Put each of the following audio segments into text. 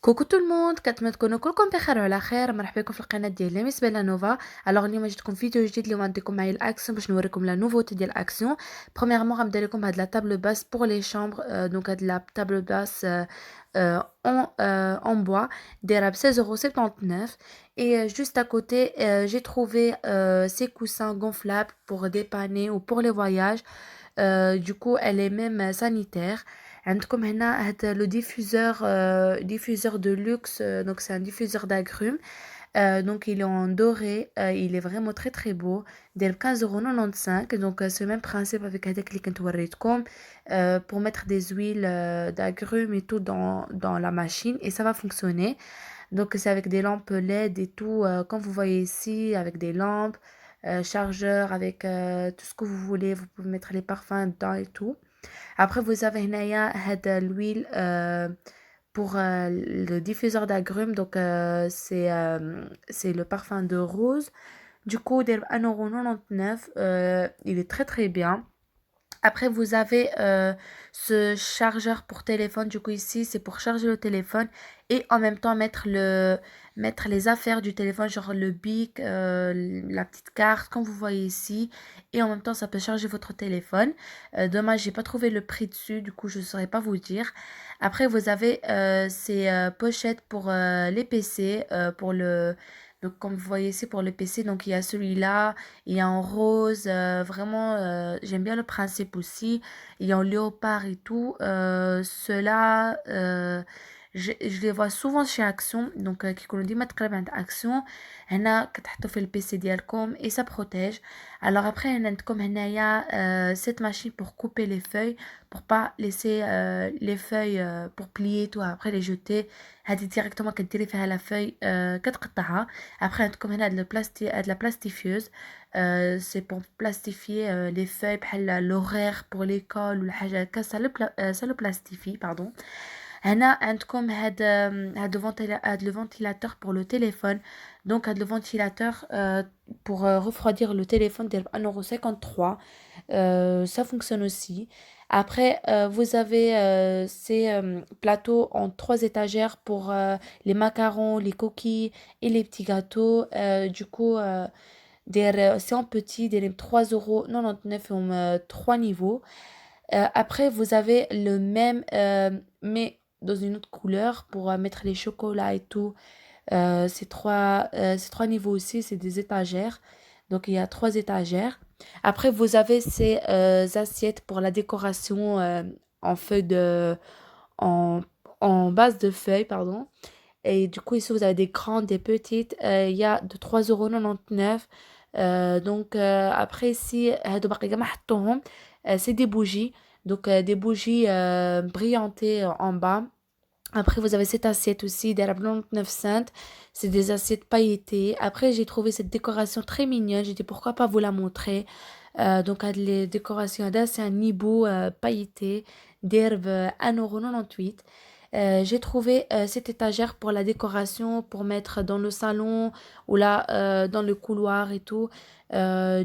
كوكو tout le monde كنتمنى تكونوا كلكم بخير وعلى خير. مرحبا بكم في القناه ديالي مس بلا نوفا. اليوم جيتكم فيديو جديد. اليوم غنديكم معايا الاكسيون باش نوريكم لا نوفوتي ديال الاكسيون. بريميرمون غنبدا لكم بهاد لا تابل باس بور لي شامبر. دونك هاد لا تابل باس en bois d'Arab 16,79 € et juste à côté j'ai trouvé ces coussins gonflables pour dépanner ou pour les voyages. Du coup elle est même sanitaire. عندكم هنا هذا لو diffuseur de luxe. Donc c'est un diffuseur d'agrumes. Donc il est en doré. Il est vraiment très très beau. داير 15,95 €. Donc c'est le même principe avec هذاك اللي كنت وريتكم pour mettre des huiles d'agrumes et tout dans la machine et ça va fonctionner. Donc c'est avec des lampes LED et tout, comme vous voyez ici, avec des lampes, chargeurs, avec tout ce que vous voulez. Vous pouvez mettre les parfums dedans et tout. Après, vous avez هنايا هاد l'huile pour le diffuseur d'agrumes. Donc, c'est le parfum de rose. Du coup, il est 1,99 €. Il est très très bien. Après, vous avez ce chargeur pour téléphone. Du coup, ici, c'est pour charger le téléphone et en même temps mettre les affaires du téléphone, genre le bic, la petite carte, comme vous voyez ici. Et en même temps, ça peut charger votre téléphone. Dommage, j'ai pas trouvé le prix dessus. Du coup, je ne saurais pas vous dire. Après, vous avez ces pochettes pour les PC, pour le... Donc, comme vous voyez ici, pour le PC, donc il y a celui-là. Il y a en rose, vraiment, j'aime bien le principe aussi. Il y a en léopard et tout. Ceux-là, je les vois souvent chez Action. Donc, كيكونوا ديما تقريبا عند Action. هنا كتحطوا في البي سي ديالكم et ça protège. Alors après هنا عندكم هنايا cette machine pour couper les feuilles, pour pas laisser les feuilles pour plier tout après les jeter. هذه directement كديري فيها la feuille كتقطعها. Après عندكم هنا de la plastifieuse. C'est pour plastifier les feuilles بحال l'horaire pour l'école ولا حاجه هكا. Ça le plastifie, pardon. هنا عندكم هاد le ventilateur pour le téléphone. Donc هاد le ventilateur pour refroidir le téléphone داير 1,53 €. Ça fonctionne aussi. Après, vous avez ces plateaux en 3 étagères pour les macarons, les coquilles et les petits gâteaux. Du coup, c'est en petit, des 3,99 € et 3 niveaux. Après, vous avez le même, mais dans une autre couleur pour mettre les chocolats et tout. Ces trois niveaux aussi, c'est des étagères. Donc, il y a 3 étagères. Après, vous avez ces assiettes pour la décoration en feuilles de... en, en base de feuilles, pardon. Et du coup, ici, vous avez des grandes, des petites. Il y a de 3,99 €. Donc, après, ici, هادو باقي كاع ما حطوهم. C'est des bougies. Donc, des bougies brillantées en bas. Après, vous avez cette assiette aussi, de la 99 cents. C'est des assiettes pailletées. Après, j'ai trouvé cette décoration très mignonne. J'ai dit pourquoi pas vous la montrer. Donc, les décorations, c'est un hibou pailleté d'herbe 1,98 €. J'ai trouvé cette étagère pour la décoration, pour mettre dans le salon ou là dans le couloir et tout.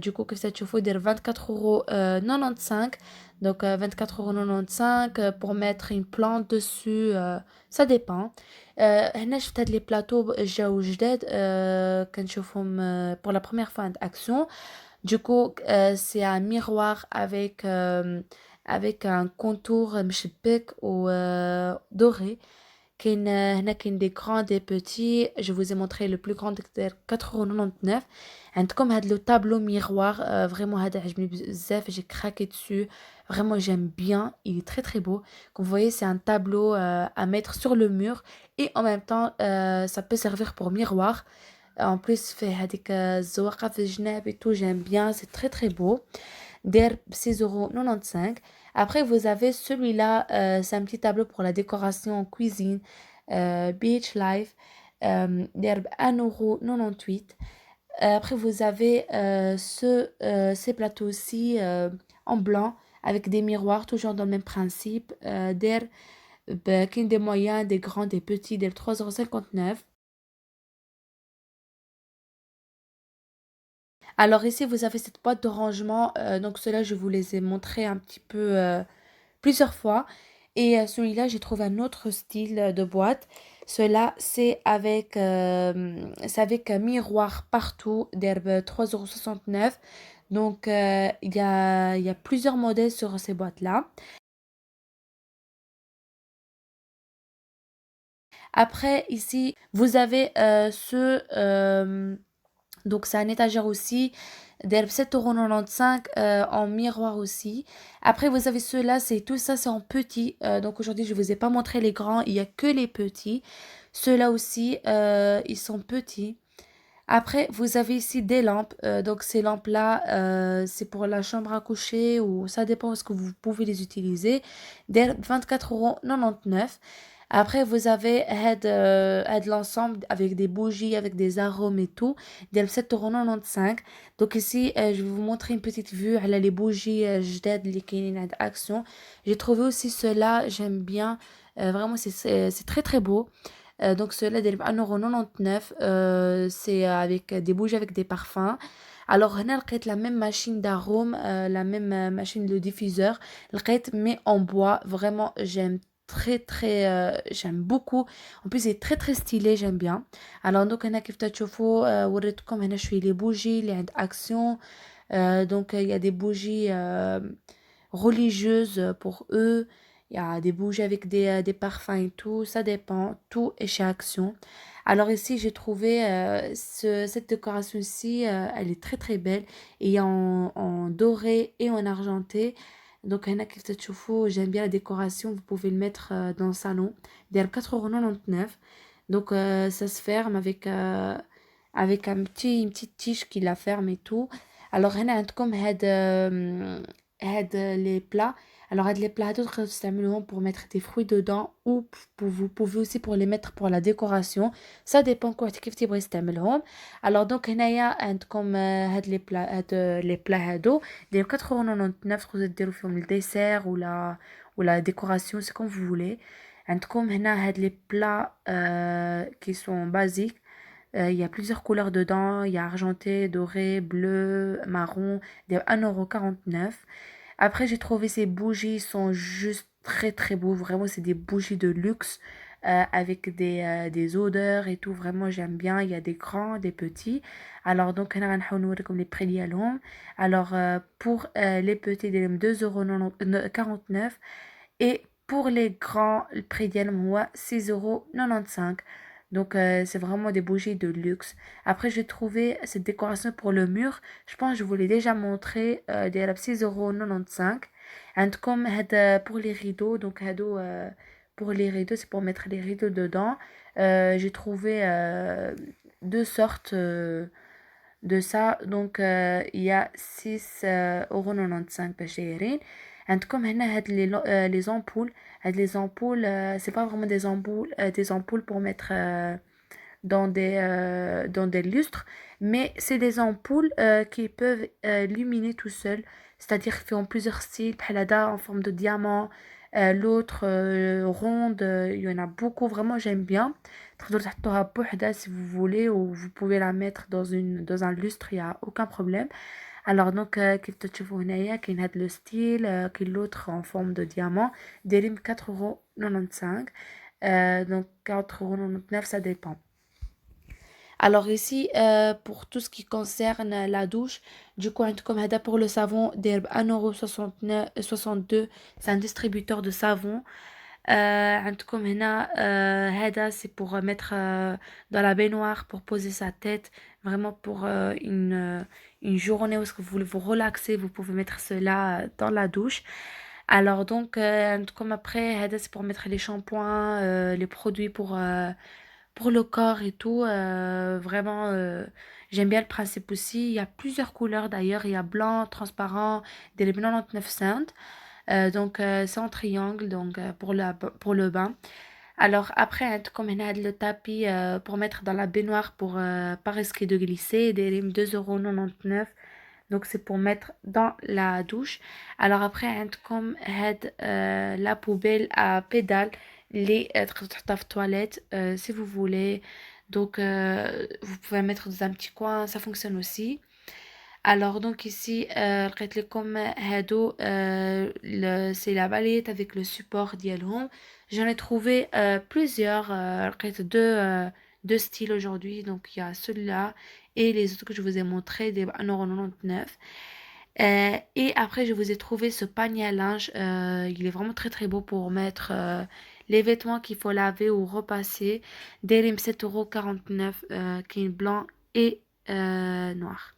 Du coup, que ça te faut dire 24,95 €. Donc 24,95 € pour mettre une plante dessus. Ça dépend. هنا شفت هاد لي بلاطو جاو جداد كنشوفهم pour la première fois عند Action. Du coup, c'est un miroir avec un contour مشبك ou doré. هنا كاين des grands des petits. Je vous ai montré le plus grand داير 4,99 €. عندكم هاد le tableau miroir. Vraiment هذا عجبني بزاف. J'ai craqué dessus. Vraiment, j'aime bien. Il est très très beau. Comme vous voyez, c'est un tableau à mettre sur le mur et en même temps, ça peut servir pour miroir. En plus, fait هذيك الزواقة في الجناب et tout, j'aime bien. C'est très très beau. داير 6,95 €. Après, vous avez celui-là. C'est un petit tableau pour la décoration en cuisine. Beach Life. داير 1,98 €. Après, vous avez ces plateaux aussi en blanc avec des miroirs, toujours dans le même principe. كاين des moyens, des grands, des petits, des 3,59 €. Alors ici, vous avez cette boîte de rangement. Donc ceux-là, je vous les ai montrés un petit peu plusieurs fois. Et celui-là, j'ai trouvé un autre style de boîte. Cela, c'est avec un miroir partout, d'herbe 3,69 €. Donc, il y a plusieurs modèles sur ces boîtes-là. Après, ici, vous avez donc c'est un étagère aussi, d'herbe 7,95 € en miroir aussi. Après, vous avez ceux-là, c'est tout ça, c'est en petit. Donc aujourd'hui, je ne vous ai pas montré les grands, il n'y a que les petits. Ceux-là aussi, ils sont petits. Après, vous avez ici des lampes. Donc ces lampes-là, c'est pour la chambre à coucher ou ça dépend ce que vous pouvez les utiliser. D'herbe 24,99 €. Après, vous avez l'ensemble avec des bougies, avec des arômes et tout, d'herbe 7,95 €. Donc ici, je vais vous montrer une petite vue. Elle a les bougies جداد اللي كاينين عند Action. J'ai trouvé aussi cela, j'aime bien. Vraiment, c'est très très beau. Donc ceux-là, داير ب1,99 €. C'est avec des bougies avec des parfums. Alors هنا لقيت la même machine d'arôme, la même machine de diffuseur. لقيت mais en bois. Vraiment, j'aime beaucoup. En plus, il est très très stylé, j'aime bien. Alors donc هنا كيف تشوفوا وريتكم هنا شوي les bougies اللي عند Action. Donc il y a des bougies religieuses pour eux. Il y a des bougies avec des parfums et tout. Ça dépend. Tout est chez Action. Alors ici, j'ai trouvé cette décoration-ci. Elle est très très belle. Et en doré et en argenté. Donc, هنا كيف تشوفوا, j'aime bien la décoration. Vous pouvez le mettre dans le salon. Derrière 4,99 €. Donc, ça se ferme avec une petite tige qui la ferme et tout. Alors هنا عندكم les plats. Alors هاد les plats هادو تقدروا تستعملوهم pour mettre des fruits dedans ou vous pouvez aussi pour les mettre pour la décoration. Ça dépend كل واحد كيف تيبغي يستعملهم. Alors donc هنايا عندكم هاد les plats هادو دايرين 4,99 €. تقدروا ديروا فيهم الديسير ولا décoration, c'est comme vous voulez. عندكم هنا هاد les plats qui sont basiques. Il y a plusieurs couleurs dedans. Il y a argenté, doré, bleu, marron. De 1,49 €. Après, j'ai trouvé ces bougies sont juste très très beaux. Vraiment, c'est des bougies de luxe avec des odeurs et tout. Vraiment, j'aime bien. Il y a des grands, des petits. Alors, donc, on a comme les prix ديالهم. Alors, pour les petits, ils 2,49 € et pour les grands, le prix ديالهم هو 6,95 €. Donc, c'est vraiment des bougies de luxe. Après, j'ai trouvé cette décoration pour le mur. Je pense que je vous l'ai déjà montré. دايرة ب 6,95 €. عندكم هذا pour les rideaux. Donc, pour les rideaux, c'est pour mettre les rideaux dedans. J'ai trouvé deux sortes de ça. Donc, il y a 6,95 € باش دايرين. عندكم هنا les ampoules. Les ampoules, c'est pas vraiment des ampoules pour mettre dans des lustres, mais c'est des ampoules qui peuvent illuminer tout seul. C'est-à-dire qu'ils font plusieurs styles, بحال هذا en forme de diamant, l'autre ronde. Il y en a beaucoup, vraiment j'aime bien. تقدروا تحطوها بوحدها si vous voulez, ou vous pouvez la mettre dans un lustre, il y a aucun problème. Alors donc كيف تشوفوا هنايا كاين هاد لو ستيل كاين l'autre en forme de diamant دايرين 4,95 €. Donc 4,99 €, ça dépend. Alors ici, pour tout ce qui concerne la douche, du coup, comme هذا pour le savon, d'herbe 1,62 €. C'est un distributeur de savon. عندكم هنا هذا c'est pour mettre dans la baignoire pour poser sa tête, vraiment pour une journée où est-ce que vous voulez vous relaxer, vous pouvez mettre cela dans la douche. Alors donc عندكم après هذا c'est pour mettre les shampoings, les produits pour le corps et tout. Vraiment, j'aime bien le principe aussi. Il y a plusieurs couleurs d'ailleurs. Il y a blanc, transparent, des 99 cents. Donc, c'est en triangle donc, pour le bain. Alors, après, comme on a le tapis pour mettre dans la baignoire pour pas risquer de glisser, des 2,99 €. Donc, c'est pour mettre dans la douche. Alors, après, comme la poubelle à pédales, les toilettes, si vous voulez. Donc, vous pouvez mettre dans un petit coin, ça fonctionne aussi. Alors donc ici لقيت لكم هادو c'est la balayette avec le support ديالهم. J'en ai trouvé plusieurs. لقيت deux styles aujourd'hui. Donc il y a celui-là et les autres que je vous ai montrés des 1,99 €. Et après je vous ai trouvé ce panier à linge. Il est vraiment très très beau pour mettre les vêtements qu'il faut laver ou repasser. Derim 7,49 € qui est blanc et noir.